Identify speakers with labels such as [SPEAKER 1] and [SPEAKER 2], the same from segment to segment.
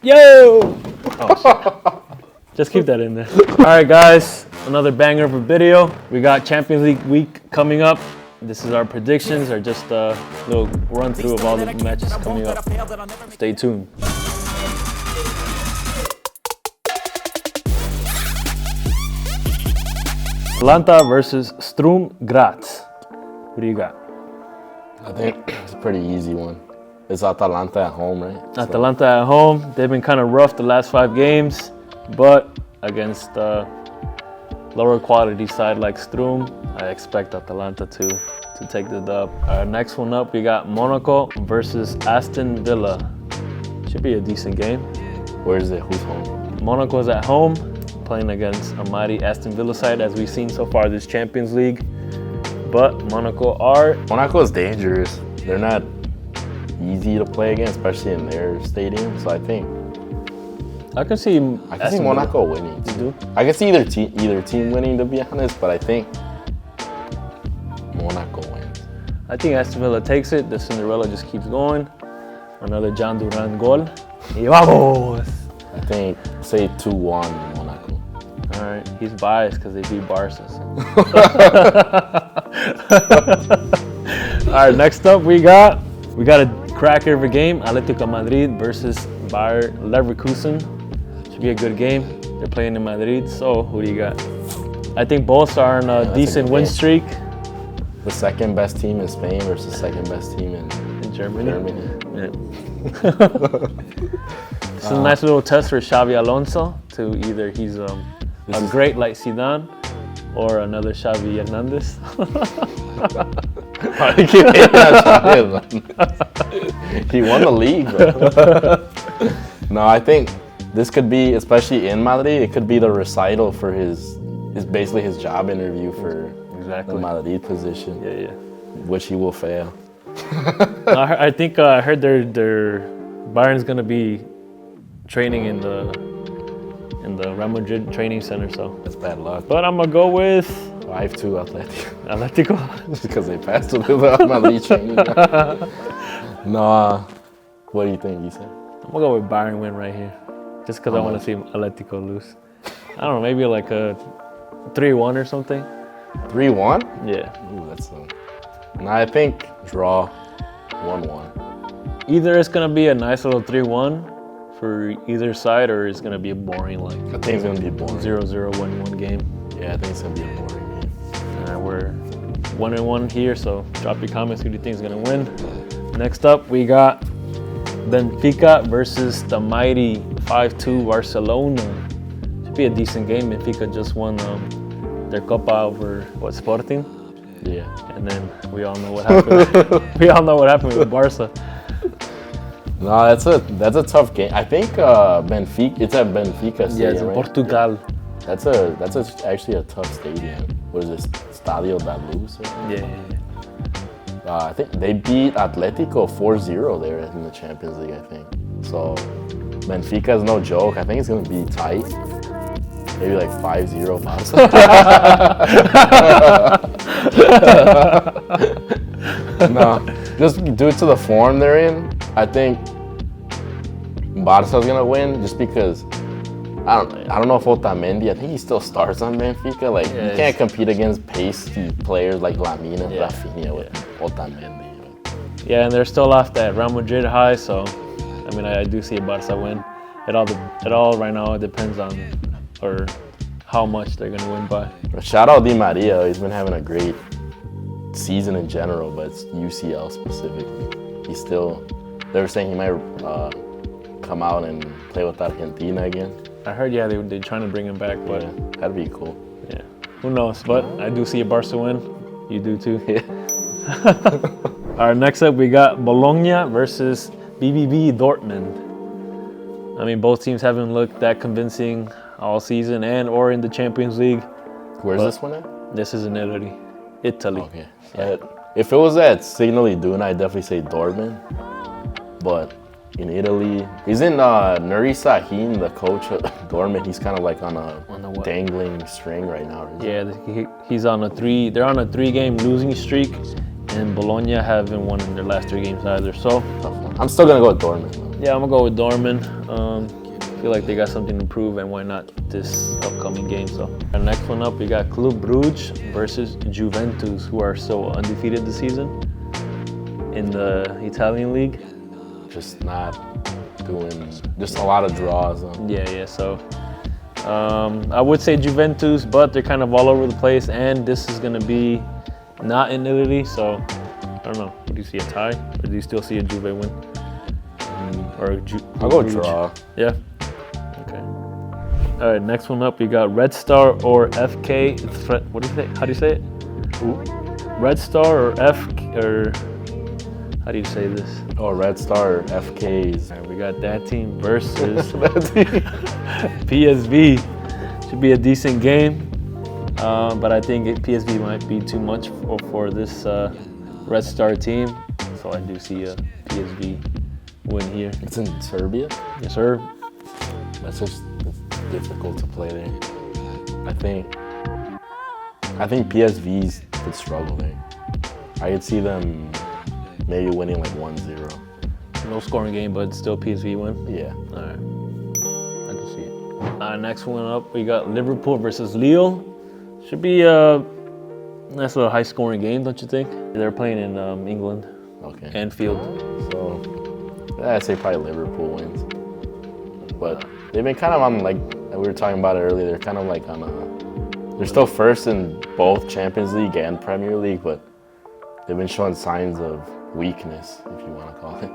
[SPEAKER 1] Yo! Oh, just keep that in there. All right, guys. Another banger of a video. We got Champions League week coming up. This is our predictions, or just a little run through of all the matches coming up. Stay tuned. Atalanta versus Sturm Graz. Who do you got?
[SPEAKER 2] I think it's a pretty easy one. It's Atalanta at home, right?
[SPEAKER 1] Atalanta at home. They've been kind of rough the last 5 games, but against lower quality side like Sturm, I expect Atalanta to take the dub. Our next one up, we got Monaco versus Aston Villa. Should be a decent game.
[SPEAKER 2] Where is it? Who's home?
[SPEAKER 1] Monaco's at home, playing against a mighty Aston Villa side, as we've seen so far this Champions League. But
[SPEAKER 2] Monaco is dangerous. They're not easy to play against, especially in their stadium. So I think
[SPEAKER 1] I can see
[SPEAKER 2] Monaco winning.
[SPEAKER 1] You do?
[SPEAKER 2] I can see either team winning, to be honest, but I think Monaco wins.
[SPEAKER 1] I think Aston Villa takes it. The Cinderella just keeps going. Another John Duran goal. Y vamos!
[SPEAKER 2] I think, say 2-1 Monaco.
[SPEAKER 1] All right, he's biased because they beat Barca. All right, next up we got a cracker of a game. Atletico Madrid versus Bayer Leverkusen. Should be a good game. They're playing in Madrid, so who do you got? I think both are on a decent win streak.
[SPEAKER 2] The second best team in Spain versus second best team in
[SPEAKER 1] Germany.
[SPEAKER 2] Yeah.
[SPEAKER 1] It's a nice little test for Xavi Alonso to either he's a great like Zidane or another Xavi Hernandez.
[SPEAKER 2] He won the league, bro. No, I think this could be, especially in Madrid, it could be the recital for his basically his job interview for the Madrid position.
[SPEAKER 1] Yeah.
[SPEAKER 2] Which he will fail.
[SPEAKER 1] I think I heard their Bayern's gonna be training in the Real Madrid training center, so
[SPEAKER 2] that's bad luck.
[SPEAKER 1] But I'm gonna go with
[SPEAKER 2] 5-2
[SPEAKER 1] Atletico.
[SPEAKER 2] Just because they passed to the Madrid training. No, what do you think? You said?
[SPEAKER 1] I'm gonna go with Bayern win right here, just because I want to see Atletico lose. I don't know, maybe like a 3-1 or something.
[SPEAKER 2] 3-1?
[SPEAKER 1] Yeah.
[SPEAKER 2] Ooh, that's no, I think draw 1-1.
[SPEAKER 1] Either it's gonna be a nice little 3-1 for either side, or it's gonna be a boring like.
[SPEAKER 2] I think it's gonna be a boring
[SPEAKER 1] 0-0 1-1 game.
[SPEAKER 2] Yeah, I think it's gonna be a boring game.
[SPEAKER 1] All right, we're 1-1 here, so drop your comments who do you think is gonna win. Next up, we got Benfica versus the mighty 5-2 Barcelona. Should be a decent game. Benfica just won their Copa over Sporting.
[SPEAKER 2] Yeah.
[SPEAKER 1] And then we all know what happened. We all know what happened with Barca.
[SPEAKER 2] No, that's a tough game. I think Benfica. It's at Benfica Stadium,
[SPEAKER 1] yeah, it's in
[SPEAKER 2] right?
[SPEAKER 1] Portugal.
[SPEAKER 2] That's actually a tough stadium. What is this? Stadio da Luz?
[SPEAKER 1] Yeah.
[SPEAKER 2] I think they beat Atletico 4-0 there in the Champions League, I think. So Benfica is no joke. I think it's going to be tight. Maybe like 5-0 Barca. No, just due to the form they're in, I think Barca's going to win just because I don't know if Otamendi, I think he still starts on Benfica. Like, you can't compete against pasty players like Lamine and Rafinha with Otamendi.
[SPEAKER 1] Yeah, and they're still off that Real Madrid high, so I mean, I do see a Barca win. It all right now depends on or how much they're gonna win by.
[SPEAKER 2] Shout out Di Maria, he's been having a great season in general, but it's UCL specifically. He's still. They were saying he might come out and play with Argentina again.
[SPEAKER 1] I heard, yeah, they're trying to bring him back, but
[SPEAKER 2] that'd be cool.
[SPEAKER 1] Yeah, who knows? But I do see a Barca win. You do too.
[SPEAKER 2] Yeah.
[SPEAKER 1] All right, next up we got Bologna versus BVB Dortmund. I mean, both teams haven't looked that convincing all season or in the Champions League.
[SPEAKER 2] Where's this one at?
[SPEAKER 1] This is in Italy.
[SPEAKER 2] Okay. Yeah. If it was at Signal Iduna, I'd definitely say Dortmund. But in Italy, isn't Nuri Sahin the coach of Dortmund? He's kind of like on a dangling string right now.
[SPEAKER 1] Yeah, he's on they're on a 3-game losing streak, and Bologna haven't won in their last 3 games either. So
[SPEAKER 2] I'm still gonna go with Dortmund.
[SPEAKER 1] Yeah, I'm gonna go with Dortmund. I feel like they got something to prove, and why not this upcoming game? So, our next one up, we got Club Brugge versus Juventus, who are still undefeated this season in the Italian league.
[SPEAKER 2] Just not doing, just a lot of draws.
[SPEAKER 1] Yeah. So, I would say Juventus, but they're kind of all over the place, and this is gonna be not in Italy, so I don't know. Do you see a tie, or do you still see a Juve win?
[SPEAKER 2] I'll go draw.
[SPEAKER 1] Yeah. Okay. All right. Next one up, we got Red Star or FK. What do you say? How do you say it?
[SPEAKER 2] Who?
[SPEAKER 1] Red Star or how do you say this?
[SPEAKER 2] Oh, Red Star or FKs.
[SPEAKER 1] All right, we got that team versus PSV. Should be a decent game, but I think PSV might be too much for this Red Star team. So I do see a PSV win here.
[SPEAKER 2] It's in Serbia?
[SPEAKER 1] Yes, sir.
[SPEAKER 2] It's difficult to play there. I think PSV's could struggle there. I could see them maybe winning like 1-0.
[SPEAKER 1] No scoring game, but still PSV win?
[SPEAKER 2] Yeah.
[SPEAKER 1] All right. I can see it. Next one up, we got Liverpool versus Lille. Should be a nice little high scoring game, don't you think? They're playing in England.
[SPEAKER 2] Okay.
[SPEAKER 1] Anfield.
[SPEAKER 2] So I'd say probably Liverpool wins. But they've been kind of on, like we were talking about it earlier, they're kind of like on they're still first in both Champions League and Premier League, but they've been showing signs of weakness, if you want to call it.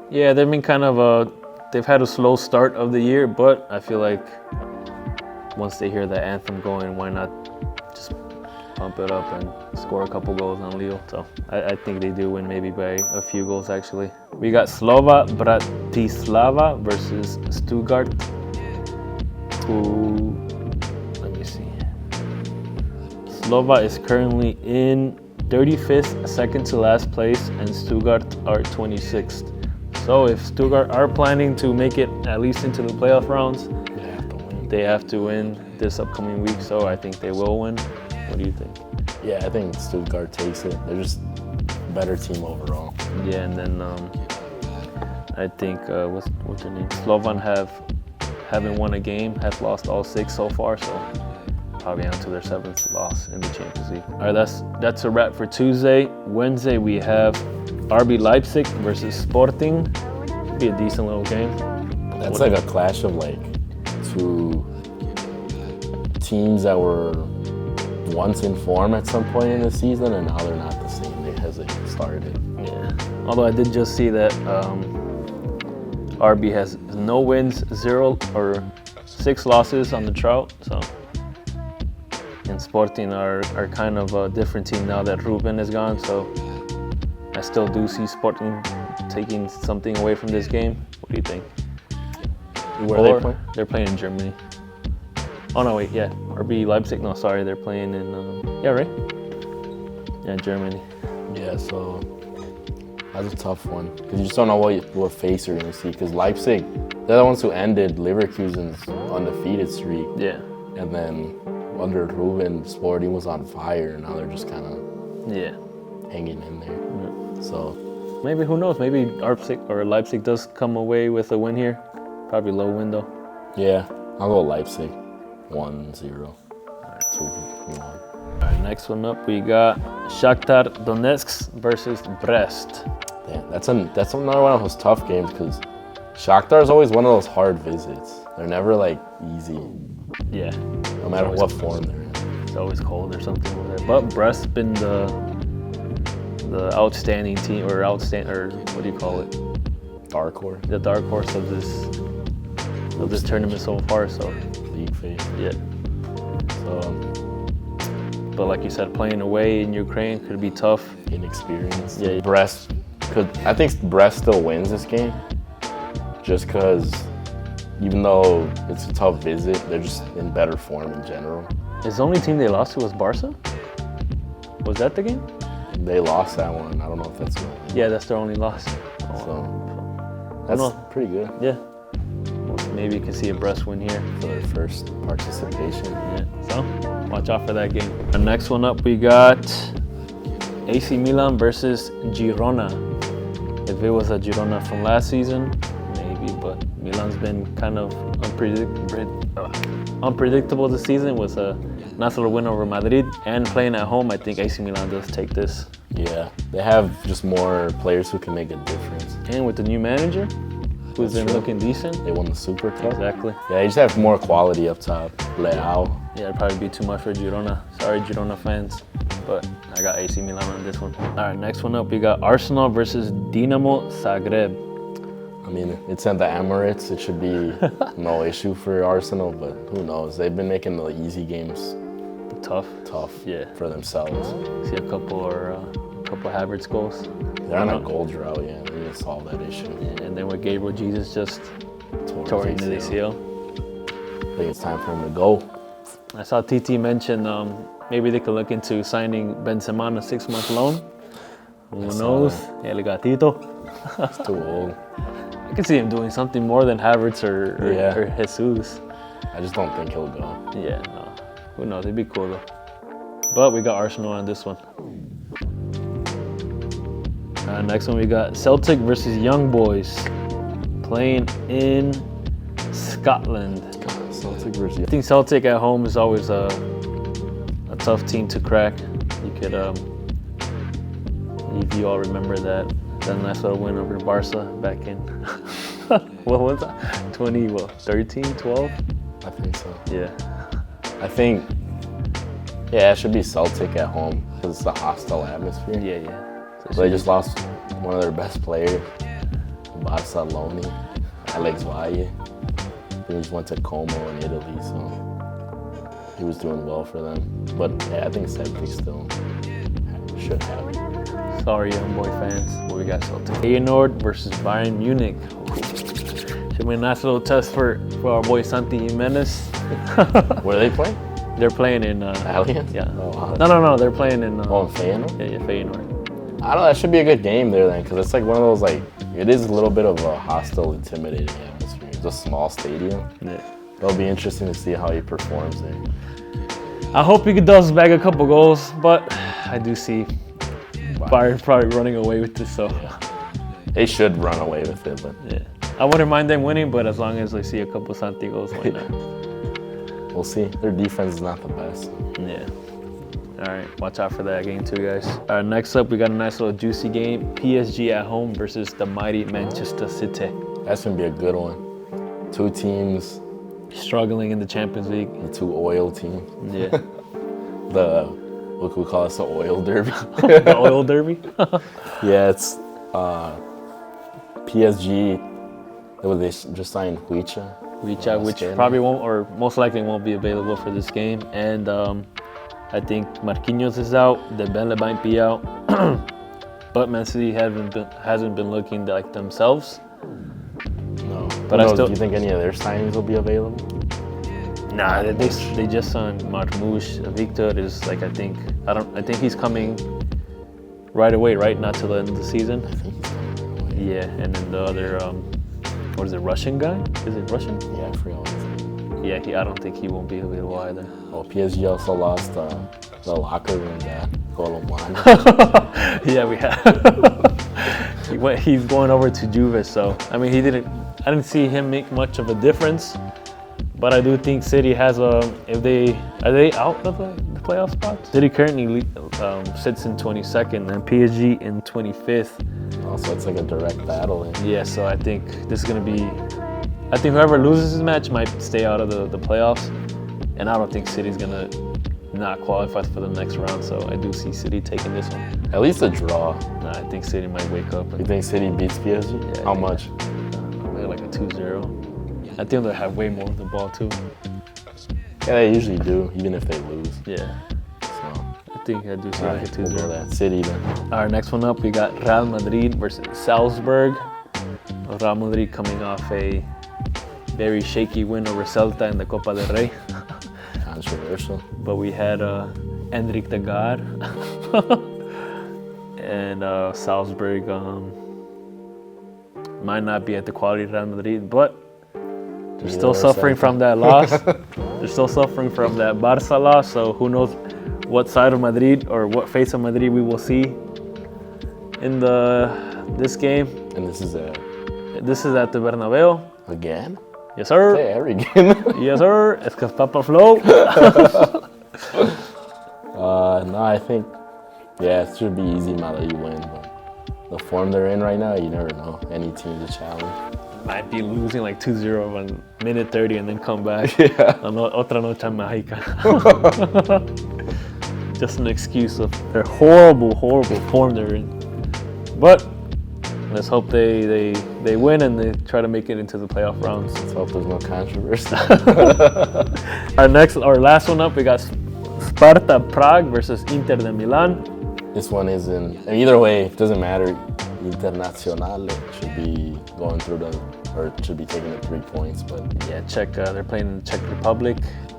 [SPEAKER 1] Yeah, they've been kind of they've had a slow start of the year, but I feel like once they hear the anthem going, why not just pump it up and score a couple goals on Lille? So I think they do win, maybe by a few goals actually. We got Slova Bratislava versus Stuttgart, who, let me see. Slova is currently in 35th, second to last place, and Stuttgart are 26th. So if Stuttgart are planning to make it at least into the playoff rounds, they have to win this upcoming week. So I think they will win. What do you think?
[SPEAKER 2] Yeah, I think Stuttgart takes it. They're just a better team overall.
[SPEAKER 1] Yeah, and then I think what's their name? Slovan haven't won a game, have lost all 6 so far. So probably on to their 7th loss in the Champions League. All right, that's a wrap for Tuesday. Wednesday we have RB Leipzig versus Sporting. Should be a decent little game.
[SPEAKER 2] That's like a clash of like two teams that were once in form at some point in the season, and now they're not the same. They hasn't started.
[SPEAKER 1] Yeah. Although I did just see that RB has no wins, 0 or 6 losses on the drought. So. And Sporting are kind of a different team now that Ruben is gone, so I still do see Sporting taking something away from this game. What do you think?
[SPEAKER 2] Where are they playing?
[SPEAKER 1] They're playing in Germany. Oh no, wait, yeah, RB Leipzig. No, sorry, they're playing in yeah, Germany.
[SPEAKER 2] Yeah, so that's a tough one because you just don't know what face you're gonna see. Because Leipzig, they're the ones who ended Leverkusen's undefeated streak.
[SPEAKER 1] Yeah,
[SPEAKER 2] and then under Ruben, Sporting was on fire, and now they're just kind of hanging in there.
[SPEAKER 1] Mm-hmm.
[SPEAKER 2] So
[SPEAKER 1] maybe, who knows? Maybe Leipzig does come away with a win here. Probably low win though.
[SPEAKER 2] Yeah, I'll go Leipzig, 1-0, 2-1.
[SPEAKER 1] All right, next one up, we got Shakhtar Donetsk versus Brest.
[SPEAKER 2] Yeah, that's another one of those tough games because Shakhtar is always one of those hard visits. They're never like easy.
[SPEAKER 1] Yeah.
[SPEAKER 2] No matter what form they're in.
[SPEAKER 1] It's always cold or something over there. But Brest's been the outstanding team, or what do you call it?
[SPEAKER 2] Dark horse.
[SPEAKER 1] The dark horse of this tournament so far. So
[SPEAKER 2] league phase.
[SPEAKER 1] Yeah.
[SPEAKER 2] So,
[SPEAKER 1] but like you said, playing away in Ukraine could be tough.
[SPEAKER 2] Inexperienced.
[SPEAKER 1] Yeah.
[SPEAKER 2] I think Brest still wins this game, just because. Even though it's a tough visit, they're just in better form in general.
[SPEAKER 1] Is the only team they lost to was Barca? Was that the game?
[SPEAKER 2] They lost that one. I don't know if that's right.
[SPEAKER 1] Yeah, that's their only loss.
[SPEAKER 2] So that's pretty good.
[SPEAKER 1] Yeah. Well, maybe you can see a Brest win here
[SPEAKER 2] for their first participation.
[SPEAKER 1] Yeah. So watch out for that game. The next one up, we got AC Milan versus Girona. If it was a Girona from last season, maybe but Milan's been kind of unpredictable this season with a nice little win over Madrid. And playing at home, I think AC Milan does take this.
[SPEAKER 2] Yeah, they have just more players who can make a difference.
[SPEAKER 1] And with the new manager, who's been looking decent.
[SPEAKER 2] They won the Super Cup.
[SPEAKER 1] Exactly.
[SPEAKER 2] Yeah, they just have more quality up top. Leao.
[SPEAKER 1] Yeah, it'd probably be too much for Girona. Sorry, Girona fans, but I got AC Milan on this one. All right, next one up, we got Arsenal versus Dinamo Zagreb.
[SPEAKER 2] I mean, it's at the Emirates. It should be no issue for Arsenal, but who knows? They've been making the easy games
[SPEAKER 1] Tough.
[SPEAKER 2] yeah, for themselves.
[SPEAKER 1] See a couple Havertz goals.
[SPEAKER 2] They're on a goal drought, yeah. They need to solve that issue.
[SPEAKER 1] And then with Gabriel Jesus just tore into the ACL.
[SPEAKER 2] I think it's time for him to go.
[SPEAKER 1] I saw TT mention maybe they could look into signing Benzema on a 6-month loan. Who knows? El Gatito.
[SPEAKER 2] It's too old.
[SPEAKER 1] I can see him doing something more than Havertz or Jesus.
[SPEAKER 2] I just don't think he'll go.
[SPEAKER 1] Yeah, no. Who knows? It'd be cool though. But we got Arsenal on this one. Next one we got Celtic versus Young Boys playing in Scotland.
[SPEAKER 2] Celtic versus.
[SPEAKER 1] I think Celtic at home is always a tough team to crack. You could, if you all remember that nice little win over Barca back in what was that? 13, 12?
[SPEAKER 2] I think so.
[SPEAKER 1] Yeah.
[SPEAKER 2] I think, it should be Celtic at home because it's a hostile atmosphere.
[SPEAKER 1] Yeah.
[SPEAKER 2] So they just lost one of their best players, Barcelona, Alex Valle. He just went to Como in Italy, so he was doing well for them. But I think Celtic still should have it.
[SPEAKER 1] Sorry, Young Boy fans, but we got Celtic. Feyenoord versus Bayern Munich. Should be a nice little test for our boy Santi Jimenez.
[SPEAKER 2] Where are they playing?
[SPEAKER 1] They're playing in
[SPEAKER 2] Allianz?
[SPEAKER 1] Yeah.
[SPEAKER 2] Oh, wow.
[SPEAKER 1] No. They're playing in.
[SPEAKER 2] Feyenoord?
[SPEAKER 1] Yeah, Feyenoord.
[SPEAKER 2] I don't know. That should be a good game there then, because it's like one of those it is a little bit of a hostile, intimidating atmosphere. It's a small stadium.
[SPEAKER 1] Yeah.
[SPEAKER 2] It'll be interesting to see how he performs there.
[SPEAKER 1] I hope he does bag a couple goals, but I do see Bayern probably running away with this. So
[SPEAKER 2] they should run away with it, but
[SPEAKER 1] yeah, I wouldn't mind them winning, but as long as they see a couple Santi goals, why not?
[SPEAKER 2] We'll see. Their defense is not the best.
[SPEAKER 1] Yeah. All right, watch out for that game too, guys. All right, next up, we got a nice little juicy game. PSG at home versus the mighty Manchester City.
[SPEAKER 2] That's going to be a good one. Two teams.
[SPEAKER 1] Struggling in the Champions League.
[SPEAKER 2] The two oil teams.
[SPEAKER 1] Yeah.
[SPEAKER 2] What can we call it? The oil derby.
[SPEAKER 1] The oil derby?
[SPEAKER 2] Yeah, it's PSG. They just signed Huicha.
[SPEAKER 1] Which probably won't, or most likely won't be available for this game. And I think Marquinhos is out, Dembele might be out, but Man City hasn't been looking like themselves.
[SPEAKER 2] No,
[SPEAKER 1] but
[SPEAKER 2] do you think any of their signings will be available?
[SPEAKER 1] Nah, they just signed Marmoush. Victor is I think he's coming right away, right? Not till the end of the season.
[SPEAKER 2] I think he's coming right away.
[SPEAKER 1] Yeah, and then the other, what is it, Russian guy? Is it Russian?
[SPEAKER 2] Yeah, I forgot.
[SPEAKER 1] Yeah, I don't think he won't be available either.
[SPEAKER 2] Oh, PSG also lost the locker room guy, Colomani.
[SPEAKER 1] Yeah, we have. He's going over to Juve, so I mean, I didn't see him make much of a difference, but I do think City has are they out of the playoff spots? City currently sits in 22nd and PSG in 25th.
[SPEAKER 2] Also, it's like a direct battle.
[SPEAKER 1] Yeah, so I think this is going to be. I think whoever loses this match might stay out of the playoffs, and I don't think City's gonna not qualify for the next round. So I do see City taking this one.
[SPEAKER 2] At least a draw.
[SPEAKER 1] Nah, I think City might wake up.
[SPEAKER 2] You think City beats PSG?
[SPEAKER 1] Yeah,
[SPEAKER 2] How much?
[SPEAKER 1] Maybe like a 2-0. I think they'll have way more of the ball too.
[SPEAKER 2] Yeah, they usually do, even if they lose.
[SPEAKER 1] Yeah.
[SPEAKER 2] So
[SPEAKER 1] I think I do see like a 2-0.
[SPEAKER 2] We'll go that. City then.
[SPEAKER 1] All right, next one up, we got Real Madrid versus Salzburg. Real Madrid coming off a very shaky win over Celta in the Copa del Rey.
[SPEAKER 2] Controversial.
[SPEAKER 1] But we had Enric de Gaar and Salzburg might not be at the quality of Real Madrid, but they're still suffering from that loss. They're still suffering from that Barca loss, so who knows what side of Madrid or what face of Madrid we will see in this game.
[SPEAKER 2] And this is
[SPEAKER 1] at the Bernabeu.
[SPEAKER 2] Again?
[SPEAKER 1] Yes, sir.
[SPEAKER 2] Hey, every game.
[SPEAKER 1] Yes, sir. Es que está pa' flow.
[SPEAKER 2] No, I think, yeah, it should be easy Madrid win, but the form they're in right now, you never know. Any team's a challenge.
[SPEAKER 1] Might be losing like 2-0 on minute 30 and then come back.
[SPEAKER 2] Yeah.
[SPEAKER 1] Otra noche mágica. Just an excuse of their horrible form they're in. But let's hope they win and they try to make it into the playoff rounds.
[SPEAKER 2] Let's hope there's no controversy.
[SPEAKER 1] Our last one up, we got Sparta Prague versus Inter de Milan.
[SPEAKER 2] This one isn't, either way, it doesn't matter. Internazionale should be going through or should be taking the 3 points, but
[SPEAKER 1] Yeah, they're playing in the Czech Republic.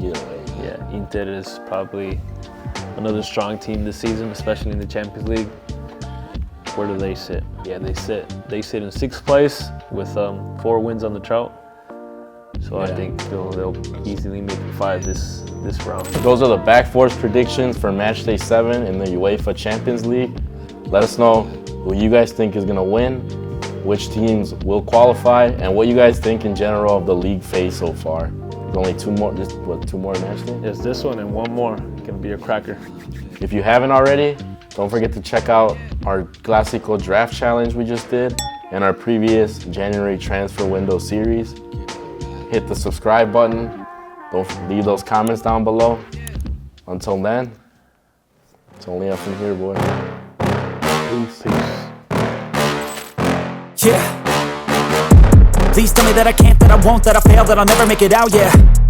[SPEAKER 2] either way.
[SPEAKER 1] Yeah, Inter is probably another strong team this season, especially in the Champions League. Where do they sit? Yeah, they sit in 6th place with 4 wins on the trot. So I think they'll easily make it 5 this round.
[SPEAKER 2] Those are the back fours predictions for Matchday 7 in the UEFA Champions League. Let us know who you guys think is going to win, which teams will qualify, and what you guys think in general of the league phase so far. There's only 2 more, just what, 2 more Matchday?
[SPEAKER 1] There's this one and 1 more. It can be a cracker.
[SPEAKER 2] If you haven't already, don't forget to check out our Clásico Draft Challenge we just did and our previous January transfer window series. Hit the subscribe button. Don't leave those comments down below. Until then, it's only up from here, boy.
[SPEAKER 1] Peace.
[SPEAKER 3] Yeah. Please tell me that I can't, that I won't, that I fail, that I'll never make it out, yeah.